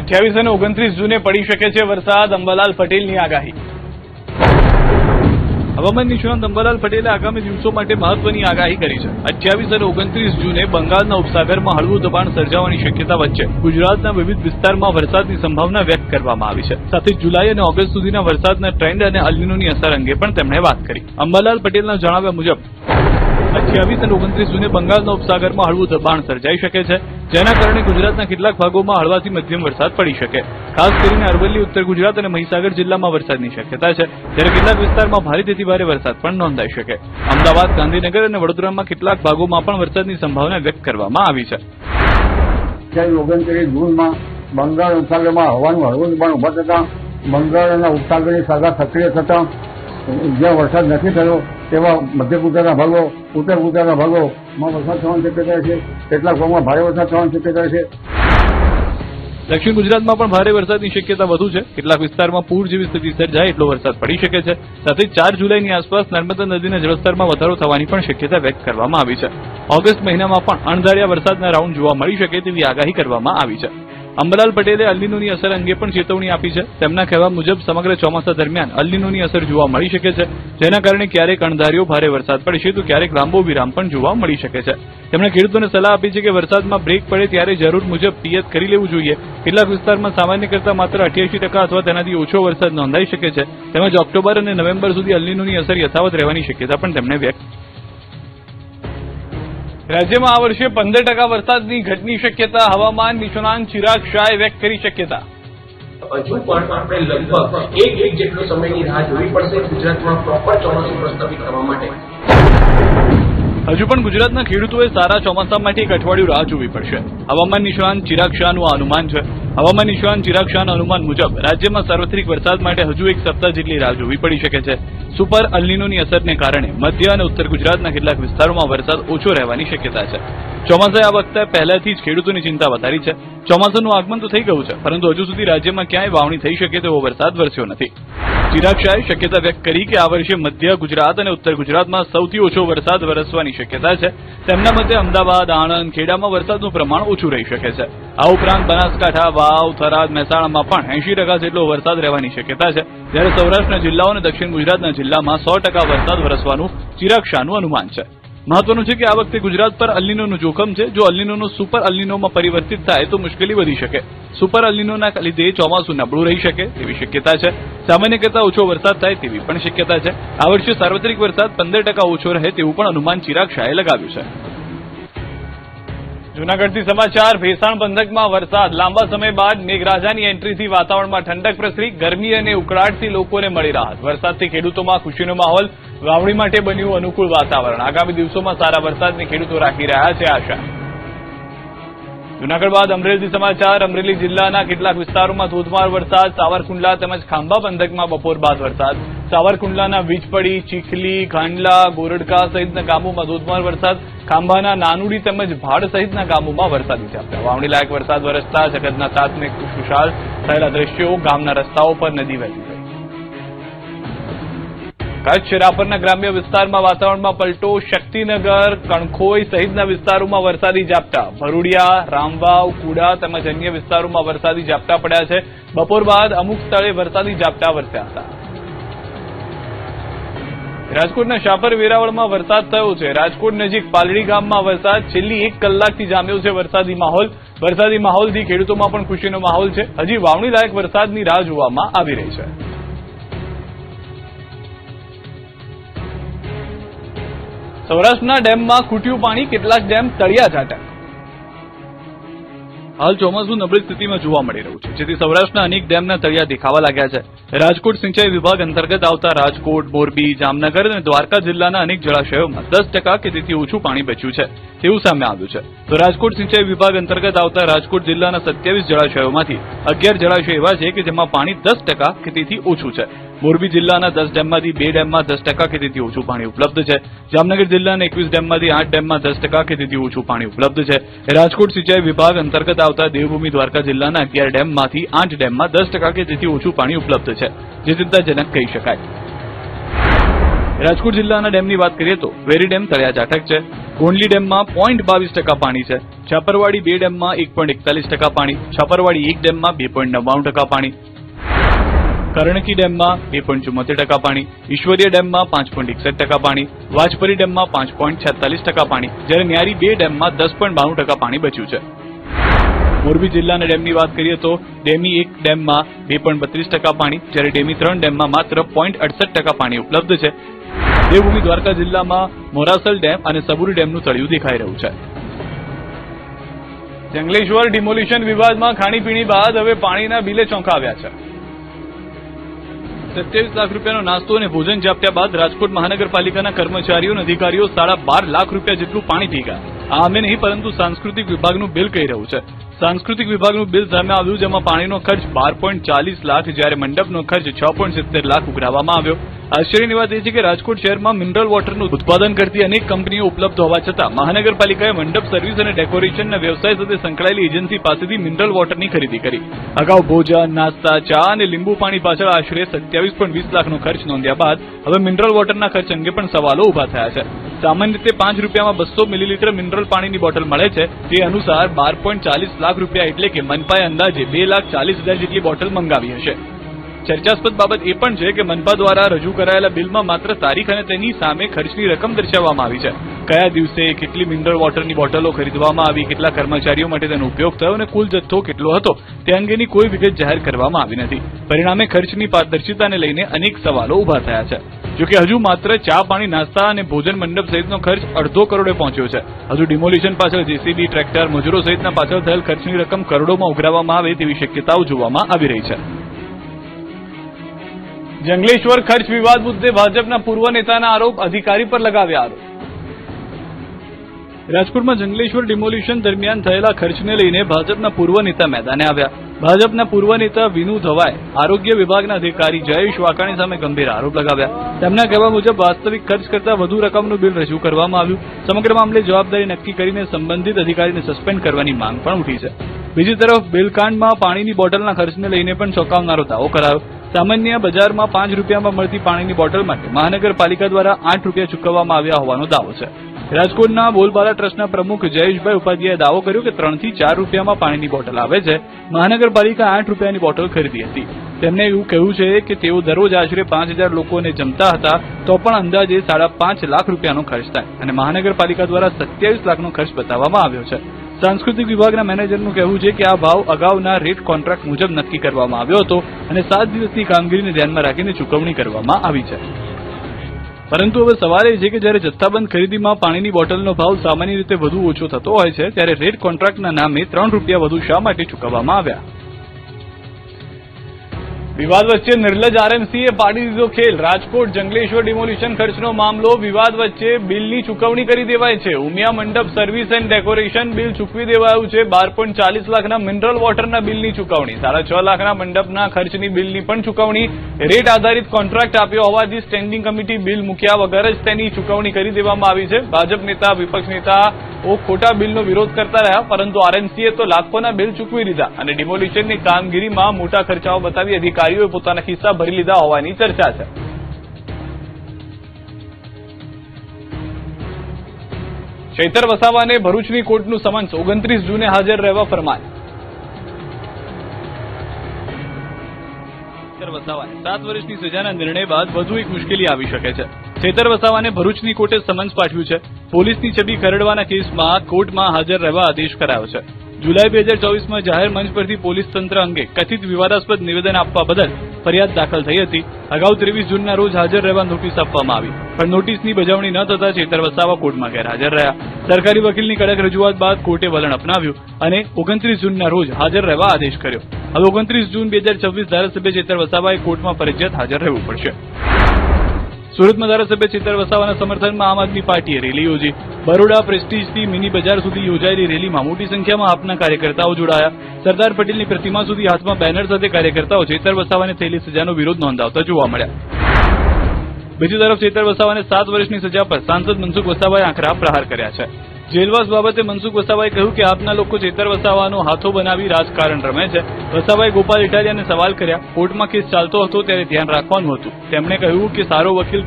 28 અને 29 જૂને પડી શકે છે વરસાદ, અંબાલાલ પટેલની આગાહી. હવામાન નિષ્ણાત અંબાલાલ પટેલે આગામી દિવસો માટે મહત્વની આગાહી કરી છે. 28 અને 29 જૂને બંગાળના ઉપસાગરમાં હળવું દબાણ સર્જાવાની શક્યતા વચ્ચે ગુજરાતના વિવિધ વિસ્તારમાં વરસાદની સંભાવના વ્યક્ત કરવામાં આવી છે. સાથે જુલાઈ અને ઓગસ્ટ સુધીના વરસાદના ટ્રેન્ડ અને અલ્નિનોની અસર અંગે પણ તેમણે વાત કરી. અંબાલાલ પટેલના જણાવ્યા મુજબ 28 અને 29 જૂને બંગાળના ઉપસાગરમાં હળવું દબાણ સર્જાઈ શકે છે, જેના કારણે ગુજરાતના કેટલાક ભાગોમાં હળવાથી મધ્યમ વરસાદ પડી શકે. ખાસ કરીને અરવલ્લી, ઉત્તર ગુજરાત અને મહીસાગર જિલ્લામાં વરસાદની શક્યતા છે, જ્યારે કેટલાક વિસ્તારમાં ભારેથી ભારે વરસાદ પણ નોંધાઈ શકે. અમદાવાદ, ગાંધીનગર અને વડોદરામાં કેટલાક ભાગોમાં પણ વરસાદની સંભાવના વ્યક્ત કરવામાં આવી છે. 29 જૂનમાં બંગાળ ઉપસાગરમાં હવાનું હળવું દબાણ ઉભા થતા બંગાળના ઉપસાગરની સાગા સક્રિય થતા જ્યાં વરસાદ નથી થયો તેવા મધ્ય ગુજરાતના ભાગો, ઉત્તર ગુજરાતના ભાગોમાં વરસાદ થવાની શક્યતા છે. કેટલાક ભાગમાં ભારે વરસાદ થવાની શક્યતા છે. દક્ષિણ ગુજરાતમાં પણ ભારે વરસાદની શક્યતા વધુ છે. કેટલાક વિસ્તારમાં પૂર જેવી સ્થિતિ સર્જાય એટલો વરસાદ પડી શકે છે. સાથે 4 જુલાઈની આસપાસ નર્મદા નદીના જળસ્તરમાં વધારો થવાની પણ શક્યતા વ્યક્ત કરવામાં આવી છે. ઓગસ્ટ મહિનામાં પણ અણધાર્યા વરસાદના રાઉન્ડ જોવા મળી શકે તેવી આગાહી કરવામાં આવી છે. અંબાલાલ પટેલે અલ્નિનોની અસર અંગે પણ ચેતવણી આપી છે. તેમના કહેવા મુજબ સમગ્ર ચોમાસા દરમિયાન અલ્નિનોની અસર જોવા મળી શકે છે, જેના કારણે ક્યારેક અણધાર્યો ભારે વરસાદ પડશે તો ક્યારેક લાંબો વિરામ પણ જોવા મળી શકે છે. તેમણે ખેડૂતોને સલાહ આપી છે કે વરસાદમાં બ્રેક પડે ત્યારે જરૂર મુજબ પિયત કરી લેવું જોઈએ. કેટલાક વિસ્તારમાં સામાન્ય કરતાં માત્ર 88% અથવા તેનાથી ઓછો વરસાદ નોંધાઈ શકે છે. તેમજ ઓક્ટોબર અને નવેમ્બર સુધી અલ્નિનોની અસર યથાવત રહેવાની શક્યતા પણ તેમણે વ્યક્ત. રાજ્યમાં આ વર્ષે 15% વરસાદની ઘટની શક્યતા હવામાન નિષ્ણાંત ચિરાગ શાહે વ્યક્ત કરી શક્યતા. હજુ પણ આપણે લગભગ એક જેટલો સમયની રાહ જોવી પડશે ગુજરાતમાં પ્રોપર ચોમાસું પ્રસ્થાપિત કરવા માટે. હજુ પણ ગુજરાતના ખેડૂતોએ સારા ચોમાસા માટે એક અઠવાડિયું રાહ જોવી પડશે. હવામાન નિષ્ણાંત ચિરાગ શાહનું આ અનુમાન છે. હવામાન નિષ્ણાંત ચિરાગ શાહના અનુમાન મુજબ રાજ્યમાં સાર્વત્રિક વરસાદ માટે હજુ એક સપ્તાહ જેટલી રાહ જોવી પડી શકે છે. સુપર અલ્નિનોની અસરને કારણે મધ્ય અને ઉત્તર ગુજરાતના કેટલાક વિસ્તારોમાં વરસાદ ઓછો રહેવાની શક્યતા છે. ચોમાસાએ આ વખતે પહેલાથી જ ખેડૂતોની ચિંતા વધારી છે. ચોમાસાનું આગમન તો થઈ ગયું છે, પરંતુ હજુ સુધી રાજ્યમાં ક્યાંય વાવણી થઈ શકે તેવો વરસાદ વરસ્યો નથી. ચિરાગ શાહે શક્યતા વ્યક્ત કરી કે આ વર્ષે મધ્ય ગુજરાત અને ઉત્તર ગુજરાતમાં સૌથી ઓછો વરસાદ વરસવાની શક્યતા છે. તેમના મતે અમદાવાદ, આણંદ, ખેડામાં વરસાદનું પ્રમાણ ઓછું રહી શકે છે. આ ઉપરાંત બનાસકાંઠા, વાવ, થરાદ, મહેસાણામાં પણ 80% જેટલો વરસાદ રહેવાની શક્યતા છે, જ્યારે સૌરાષ્ટ્રના જિલ્લાઓ અને દક્ષિણ ગુજરાતના જિલ્લામાં 100% વરસાદ વરસવાનું ચિરાગ શાહનું અનુમાન છે. મહત્વનું છે કે આ વખતે ગુજરાત પર અલ્નિનોનું જોખમ છે. જો અલ્નિનોનું સુપર અલ્નિનોમાં પરિવર્તિત થાય તો મુશ્કેલી વધી શકે. સુપર અલ્નિનોના લીધે ચોમાસું નબળું રહી શકે તેવી શક્યતા છે. સામાન્ય કરતાં ઓછો વરસાદ થાય તેવી પણ શક્યતા છે. આ વર્ષે સાર્વત્રિક વરસાદ 15% ઓછો રહે તેવું પણ અનુમાન ચિરાગ શાહે લગાવ્યું છે. જૂનાગઢથી સમાચાર. ભેસાણ પંથકમાં વરસાદ. લાંબા સમય બાદ મેઘરાજાની એન્ટ્રીથી વાતાવરણમાં ઠંડક પ્રસરી. ગરમી અને ઉકળાટથી લોકોને મળી રાહત. વરસાદથી ખેડૂતોમાં ખુશીનો માહોલ. વાવણી માટે બન્યું અનુકૂળ વાતાવરણ. આગામી દિવસોમાં સારા વરસાદની ખેડૂતો રાખી રહ્યા છે આશા. જૂનાગઢ બાદ અમરેલીથી સમાચાર. અમરેલી જિલ્લાના કેટલાક વિસ્તારોમાં ધોધમાર વરસાદ. સાવરકુંડલા તેમજ ખાંભા પંથકમાં બપોર બાદ વરસાદ. સાવરકુંડલાના વીજપડી, ચીખલી, ગાંડલા, ગોરડકા સહિતના ગામોમાં ધોધમાર વરસાદ. ખાંભાના નાનુડી તેમજ ભાડ સહિતના ગામોમાં વરસાદી ઝાપટા. વાવણી લાયક વરસાદ વરસતા જગતના તાતને ખુશાલ થયેલા દ્રશ્યો. ગામના રસ્તાઓ પર નદી વહેતી થઈ. કચ્છ રાપરના ગ્રામ્ય વિસ્તારમાં વાતાવરણમાં પલટો. શક્તિનગર, કણખોઈ સહિતના વિસ્તારોમાં વરસાદી ઝાપટા. ભરૂડિયા, રામવાવ, કુડા તેમજ અન્ય વિસ્તારોમાં વરસાદી ઝાપટા પડ્યા છે. બપોર બાદ અમુક સ્થળે વરસાદી ઝાપટા વરસ્યા હતા. રાજકોટના શાપર વેરાવળમાં વરસાદ થયો છે. રાજકોટ નજીક પાલડી ગામમાં વરસાદ. છેલ્લી 1 કલાકથી જામ્યો છે વરસાદી માહોલ. વરસાદી માહોલથી ખેડૂતોમાં પણ ખુશીનો માહોલ છે. હજી વાવણી લાયક વરસાદની રાહ જોવામાં આવી રહી છે. સૌરાષ્ટ્રના ડેમમાં ખૂટ્યું પાણી. કેટલાક ડેમ તળિયા ઝાટક. હાલ ચોમાસું નબળી સ્થિતિમાં જોવા મળી રહ્યું છે, જેથી સૌરાષ્ટ્રના અનેક ડેમના તળિયા દેખાવા લાગ્યા છે. રાજકોટ સિંચાઈ વિભાગ અંતર્ગત આવતા રાજકોટ, મોરબી, જામનગર અને દ્વારકા જિલ્લાના અનેક જળાશયોમાં 10% કે તેથી ઓછું પાણી બચ્યું છે તેવું સામે આવ્યું છે. તો રાજકોટ સિંચાઈ વિભાગ અંતર્ગત આવતા રાજકોટ જિલ્લાના 27 જળાશયોમાંથી 11 જળાશયો એવા છે કે જેમાં પાણી 10% કે તેથી ઓછું છે. મોરબી જિલ્લાના 10 ડેમમાંથી 2 ડેમમાં 10% કે તેથી ઓછું પાણી ઉપલબ્ધ છે. જામનગર જિલ્લાના 21 ડેમમાંથી 8 ડેમમાં 10% કે તેથી ઓછું પાણી ઉપલબ્ધ છે. રાજકોટ સિંચાઈ વિભાગ અંતર્ગત આવતા દેવભૂમિ દ્વારકા જિલ્લાના 11 ડેમમાંથી 8 ડેમમાં 10% કે તેથી ઓછું પાણી ઉપલબ્ધ છે, જે ચિંતાજનક કહી શકાય. રાજકોટ જિલ્લાના ડેમની વાત કરીએ તો વેરી ડેમ તળિયા ઝાટક છે. કોંડલી ડેમમાં 0.22% પાણી છે. છાપરવાડી 2 ડેમમાં 1.41% પાણી, છાપરવાડી 1 ડેમમાં 2.99% પાણી, કરણકી ડેમમાં 2.74% પાણી, ઈશ્વરીય ડેમમાં 5.61% પાણી, વાજપરી ડેમમાં 5.46% પાણી, જ્યારે ન્યારી 2 ડેમમાં 10.92% પાણી બચ્યું છે. મોરબી જિલ્લાના ડેમની વાત કરીએ તો ડેમી 1 ડેમમાં 2.32% પાણી, જ્યારે ડેમી 3 ડેમમાં માત્ર 0.68% પાણી ઉપલબ્ધ છે. દેવભૂમિ દ્વારકા જિલ્લામાં મોરાસલ ડેમ અને સબુરી ડેમનું તળિયું દેખાઈ રહ્યું છે. જંગલેશ્વર ડિમોલિશન વિવાદમાં ખાણીપીણી બાદ હવે પાણીના બિલે ચોંકાવ્યા છે. 27 લાખ રૂપિયાનો નાસ્તો અને ભોજન જાપ્યા બાદ રાજકોટ મહાનગરપાલિકાના કર્મચારીઓ અને અધિકારીઓ 12.5 લાખ રૂપિયા જેટલું પાણી પી ગયા. આ અમે નહીં પરંતુ સાંસ્કૃતિક વિભાગનું બિલ કહી રહ્યું છે. સાંસ્કૃતિક વિભાગનું બિલ સામે આવ્યું, જેમાં પાણીનો ખર્ચ 12.40 લાખ, જ્યારે મંડપનો ખર્ચ 6.70 લાખ ઉઘરાવવામાં આવ્યો. આશ્ચર્યની વાત એ છે કે રાજકોટ શહેરમાં મિનરલ વોટરનું ઉત્પાદન કરતી અનેક કંપનીઓ ઉપલબ્ધ હોવા છતાં મહાનગરપાલિકાએ મંડપ સર્વિસ અને ડેકોરેશનના વ્યવસાય સાથે સંકળાયેલી એજન્સી પાસેથી મિનરલ વોટરની ખરીદી કરી. અગાઉ ભોજન, નાસ્તા, ચા અને લીંબુ પાણી પાછળ આશરે 27.20 લાખનો ખર્ચ નોંધ્યા બાદ હવે મિનરલ વોટરના ખર્ચ અંગે પણ સવાલો ઉભા થયા છે. સામાન્ય રીતે 5 રૂપિયામાં 200 મિલીલીટર મિનરલ પાણીની બોટલ મળે છે. તે અનુસાર 12.40 લાખ રૂપિયા એટલે કે મનપાએ અંદાજે 2,40,000 જેટલી બોટલ મંગાવી હશે. ચર્ચાસ્પદ બાબત એ પણ છે કે મનપા દ્વારા રજૂ કરાયેલા બિલમાં માત્ર તારીખ અને તેની સામે ખર્ચની રકમ દર્શાવવામાં આવી છે. કયા દિવસે કેટલી મિનરલ વોટરની બોટલો ખરીદવામાં આવી, કેટલા કર્મચારીઓ માટે તેનો ઉપયોગ થયો અને કુલ જથ્થો કેટલો હતો તે અંગેની કોઈ વિગત જાહેર કરવામાં આવી નથી. પરિણામે ખર્ચની પારદર્શિતાને લઈને અનેક સવાલો ઉભા થયા છે. જોકે હજુ માત્ર ચા, પાણી, નાસ્તા અને ભોજન મંડપ સહિતનો ખર્ચ 2.5 કરોડે પહોંચ્યો છે. હજુ ડિમોલિશન પાછળ જેસીબી, ટ્રેક્ટર, મજૂરો સહિતના પાછળ થયેલ ખર્ચની રકમ કરોડોમાં ઉઘરાવવામાં આવે તેવી શક્યતાઓ જોવામાં આવી રહી છે. જંગલેશ્વર ખર્ચ વિવાદ મુદ્દે ભાજપના પૂર્વ નેતાના આરોપ, અધિકારી પર લગાવ્યા આરોપ. રાજકોટમાં જંગલેશ્વર ડિમોલિશન દરમિયાન થયેલા ખર્ચને લઈને ભાજપના પૂર્વ નેતા મેદાને આવ્યા. ભાજપના પૂર્વ નેતા વિનુ ધવાએ આરોગ્ય વિભાગના અધિકારી જયેશ વાકાણી સામે ગંભીર આરોપ લગાવ્યા. તેમના કહેવા મુજબ વાસ્તવિક ખર્ચ કરતાં વધુ રકમનું બિલ રજૂ કરવામાં આવ્યું. સમગ્ર મામલે જવાબદારી નક્કી કરીને સંબંધિત અધિકારીને સસ્પેન્ડ કરવાની માંગ પણ ઉઠી છે. બીજી તરફ બિલકાંડમાં પાણીની બોટલના ખર્ચને લઈને પણ ચોંકાવનારો દાવો કરાયો. સામાન્ય બજારમાં 5 રૂપિયામાં મળતી પાણીની બોટલ માટે મહાનગરપાલિકા દ્વારા 8 રૂપિયા ચૂકવવામાં આવ્યા હોવાનો દાવો છે. રાજકોટના બોલબાલા ટ્રસ્ટના પ્રમુખ જયેશભાઈ ઉપાધ્યાયે દાવો કર્યો કે 3 થી 4 રૂપિયામાં પાણીની બોટલ આવે છે. મહાનગરપાલિકા 8 રૂપિયાની બોટલ ખરીદી હતી. તેમને એવું કહ્યું છે કે તેઓ દરરોજ આશરે 5,000 લોકોને જમતા હતા, તો પણ અંદાજે 5.5 લાખ રૂપિયાનો ખર્ચ થાય અને મહાનગરપાલિકા દ્વારા 27 લાખનો ખર્ચ બતાવવામાં આવ્યો છે. સાંસ્કૃતિક વિભાગના મેનેજરનું કહેવું છે કે આ ભાવ અગાઉના રેટ કોન્ટ્રાક્ટ મુજબ નક્કી કરવામાં આવ્યો હતો અને 7 દિવસની કામગીરીને ધ્યાનમાં રાખીને ચૂકવણી કરવામાં આવી છે. પરંતુ હવે સવાલ એ છે કે જ્યારે જથ્થાબંધ ખરીદીમાં પાણીની બોટલનો ભાવ સામાન્ય રીતે વધુ ઓછો થતો હોય છે, ત્યારે રેટ કોન્ટ્રાક્ટના નામે 3 રૂપિયા વધુ શા માટે ચૂકવવામાં આવ્યા? વિવાદ વચ્ચે નિર્લજ આરએમસીએ પાડી દીધો ખેલ. રાજકોટ જંગલેશ્વર ડિમોલિશન ખર્ચનો મામલો વિવાદ વચ્ચે બિલની ચૂકવણી કરી દેવાય છે. ઉમિયા મંડપ સર્વિસ એન્ડ ડેકોરેશન બિલ ચૂકવી દેવાયું છે. 12.40 લાખના મિનરલ વોટરના બિલની ચૂકવણી, 6.5 લાખના મંડપના ખર્ચની બિલની પણ ચૂકવણી. રેટ આધારિત કોન્ટ્રાક્ટ આપ્યો હોવાથી સ્ટેન્ડિંગ કમિટી બિલ મૂક્યા વગર જ તેની ચૂકવણી કરી દેવામાં આવી છે. ભાજપ નેતા, વિપક્ષ નેતાઓ ખોટા બિલનો વિરોધ કરતા રહ્યા, પરંતુ આરએમસીએ તો લાખોના બિલ ચૂકવી દીધા અને ડિમોલિશનની કામગીરીમાં મોટા ખર્ચાઓ બતાવી અધિકારીઓએ પોતાના ખિસ્સા ભરી લીધા હોવાની ચર્ચા છે. ચૈતર વસાવાને ભરૂચની કોર્ટનું સમન્સ, 29 જૂને હાજર રહેવા ફરમાન. ચૈતર વસાવાને 7 વર્ષની સજાના નિર્ણય બાદ વધુ એક મુશ્કેલી આવી શકે છે. ચૈતર વસાવાને ભરૂચની કોર્ટે સમન્સ પાઠવ્યું છે. પોલીસની છબી ખરડવાના કેસમાં કોર્ટમાં હાજર રહેવા આદેશ કરાયો છે. જુલાઈ 2024માં જાહેર મંચ પરથી પોલીસ તંત્ર અંગે કથિત વિવાદાસ્પદ નિવેદન આપવા બદલ ફરિયાદ દાખલ થઈ હતી. અગાઉ 23 જૂનના રોજ હાજર રહેવા નોટિસ આપવામાં આવી, પણ નોટિસની બજાવણી ન થતા ચૈતર વસાવા કોર્ટમાં ગેરહાજર રહ્યા. સરકારી વકીલની કડક રજૂઆત બાદ કોર્ટે વલણ અપનાવ્યું અને 29 જૂનના રોજ હાજર રહેવા આદેશ કર્યો. હવે 29 જૂન 2026 ધારાસભ્ય ચૈતર વસાવાએ કોર્ટમાં ફરજિયાત હાજર રહેવું પડશે. સુરતમાં ધારાસભ્ય ચૈતર વસાવાના સમર્થનમાં આમ આદમી પાર્ટીએ રેલી યોજી. બરોડા પ્રેસ્ટીજથી મિની બજાર સુધી યોજાયેલી રેલીમાં મોટી સંખ્યામાં આપના કાર્યકર્તાઓ જોડાયા. સરદાર પટેલની પ્રતિમા સુધી હાથમાં બેનર સાથે કાર્યકર્તાઓ ચૈતર વસાવાને થયેલી સજાનો વિરોધ નોંધાવતા જોવા મળ્યા. બીજી તરફ ચૈતર વસાવાને 7 વર્ષની સજા પર સાંસદ મનસુખ વસાવાએ આકરા પ્રહાર કર્યા છે. જેલવાસ બાબતે મનસુખ વસાવાએ કહ્યું કે આપના લોકો ચૈતર વસાવાનો હાથો બનાવી રાજકારણ રમે છે. વસાવાએ ગોપાલ ઇટાલિયાને સવાલ કર્યા. કોર્ટમાં કેસ ચાલતો હતો ત્યારે ધ્યાન રાખવાનું હતું. તેમણે કહ્યું કે સારો વકીલ